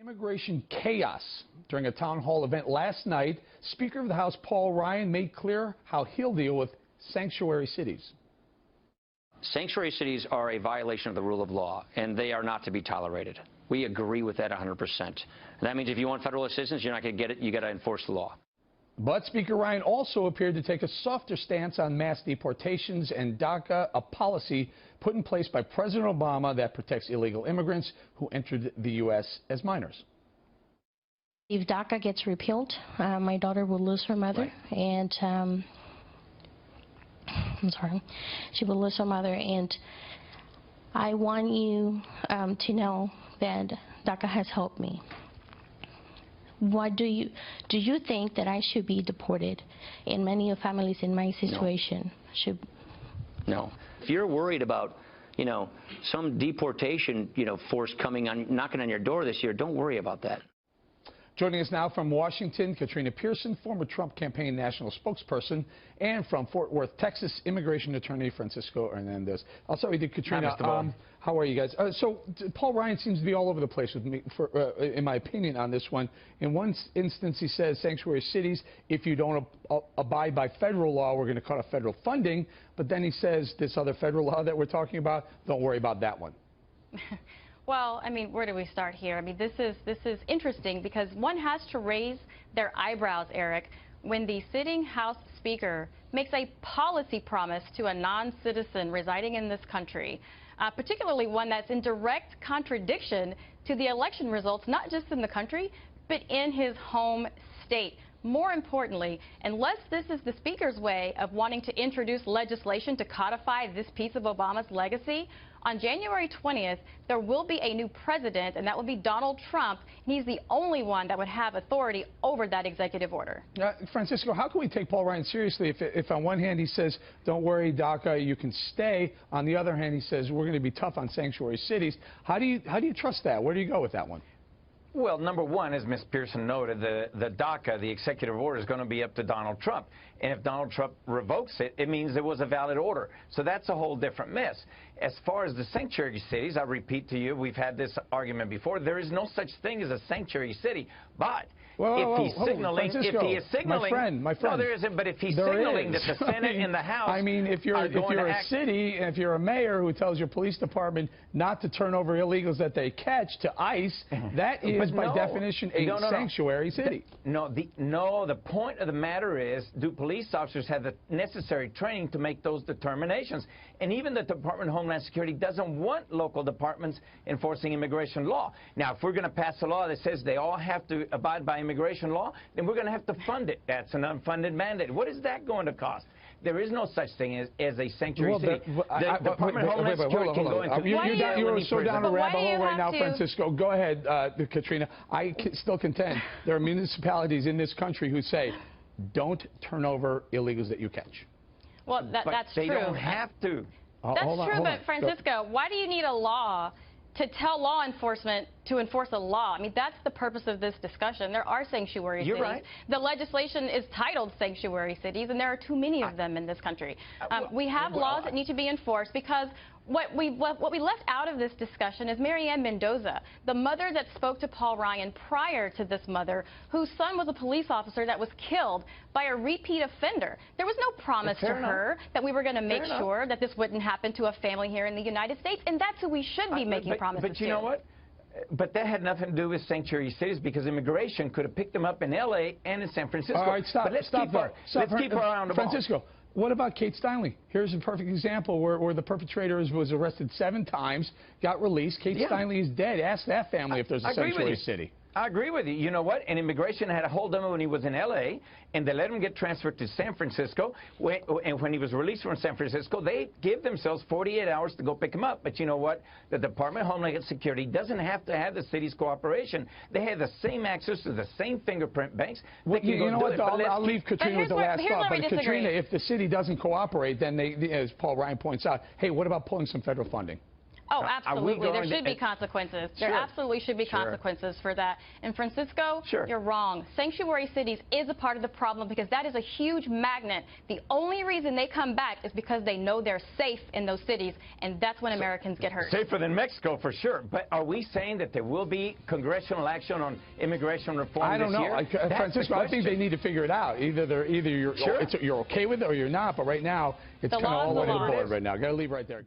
Immigration chaos. During a town hall event last night, Speaker of the House Paul Ryan made clear how he'll deal with sanctuary cities. Sanctuary cities are a violation of the rule of law, and they are not to be tolerated. We agree with that 100%. And that means if you want federal assistance, you're not going to get it. You got to enforce the law. But Speaker Ryan also appeared to take a softer stance on mass deportations and DACA, a policy put in place by President Obama that protects illegal immigrants who entered the U.S. as minors. If DACA gets repealed, my daughter will lose her mother, right. And I'm sorry, she will lose her mother, and I want you to know that DACA has helped me. What do you think that I should be deported? And many of families in my situation should. No. If you're worried about, some deportation, force coming on, knocking on your door this year, don't worry about that. Joining us now from Washington, Katrina Pearson, former Trump campaign national spokesperson, and from Fort Worth, Texas, immigration attorney Francisco Hernandez. I'll start with you, Katrina. Hi, how are you guys? So Paul Ryan seems to be all over the place with me, in my opinion, on this one. In one instance, he says sanctuary cities, if you don't abide by federal law, we're going to cut off federal funding. But then he says this other federal law that we're talking about, don't worry about that one. Well, I mean, where do we start here? I mean, this is interesting because one has to raise their eyebrows, Eric, when the sitting House Speaker makes a policy promise to a non-citizen residing in this country, particularly one that's in direct contradiction to the election results, not just in the country, but in his home state. More importantly, unless this is the Speaker's way of wanting to introduce legislation to codify this piece of Obama's legacy, on January 20th, there will be a new president, and that will be Donald Trump. He's the only one that would have authority over that executive order. Francisco, how can we take Paul Ryan seriously if on one hand he says, don't worry, DACA, you can stay. On the other hand, he says, we're going to be tough on sanctuary cities. How do you trust that? Where do you go with that one? Well, number one, as Ms. Pearson noted, the DACA, the executive order, is going to be up to Donald Trump. And if Donald Trump revokes it, it means it was a valid order. So that's a whole different mess. As far as the sanctuary cities, I repeat to you, we've had this argument before. There is no such thing as a sanctuary city. But if he is signaling, my friend, no, there isn't. But if he's signaling that the Senate and the House, I mean, if you're a city, and if you're a mayor who tells your police department not to turn over illegals that they catch to ICE, that is by definition a sanctuary city. The point of the matter is, do police officers have the necessary training to make those determinations? And even the Department of Homeland Security doesn't want local departments enforcing immigration law. Now, if we're going to pass a law that says they all have to abide by immigration law, then we're going to have to fund it. That's an unfunded mandate. What is that going to cost? There is no such thing as a sanctuary city. The Department of Homeland Security can go into you're so down a rabbit hole right now, Francisco. Go ahead, Katrina. I still contend there are municipalities in this country who say, don't turn over illegals that you catch. Well, that's true. They don't have to. That's true, but Francisco, why do you need a law to tell law enforcement to enforce a law? I mean, that's the purpose of this discussion. There are sanctuary cities. You're right. The legislation is titled sanctuary cities, and there are too many of them in this country. We have laws that need to be enforced because what we left out of this discussion is Marianne Mendoza, the mother that spoke to Paul Ryan prior to this mother, whose son was a police officer that was killed by a repeat offender. There was no promise to her that we were going to make sure that this wouldn't happen to a family here in the United States, and that's who we should be making promises to. But you know what? But that had nothing to do with sanctuary cities because immigration could have picked them up in L.A. and in San Francisco. All right, stop. But let's keep our eye on the ball. Francisco, what about Kate Steinle? Here's a perfect example where the perpetrator was arrested 7 times, got released. Kate Steinle is dead. Ask that family if there's a sanctuary city. I agree with you. You know what? And immigration had a hold of him when he was in L.A., and they let him get transferred to San Francisco. And when he was released from San Francisco, they gave themselves 48 hours to go pick him up. But you know what? The Department of Homeland Security doesn't have to have the city's cooperation. They have the same access to the same fingerprint banks. You know what? I'll leave Katrina with the last thought. But Katrina, if the city doesn't cooperate, then they, as Paul Ryan points out, hey, what about pulling some federal funding? Oh, Are we absolutely. There going to- should be consequences. There Sure. absolutely should be Sure. consequences for that. And Francisco, Sure. you're wrong. Sanctuary cities is a part of the problem because that is a huge magnet. The only reason they come back is because they know they're safe in those cities, and that's when Americans get hurt. Safer than Mexico, for sure. But are we saying that there will be congressional action on immigration reform I don't this know. year? That's the Francisco, I think they question. need to figure it out. Either you're Sure. you're okay with it or you're not. But right now, it's The kind of law is all the over the law. board right now. Got to leave right there.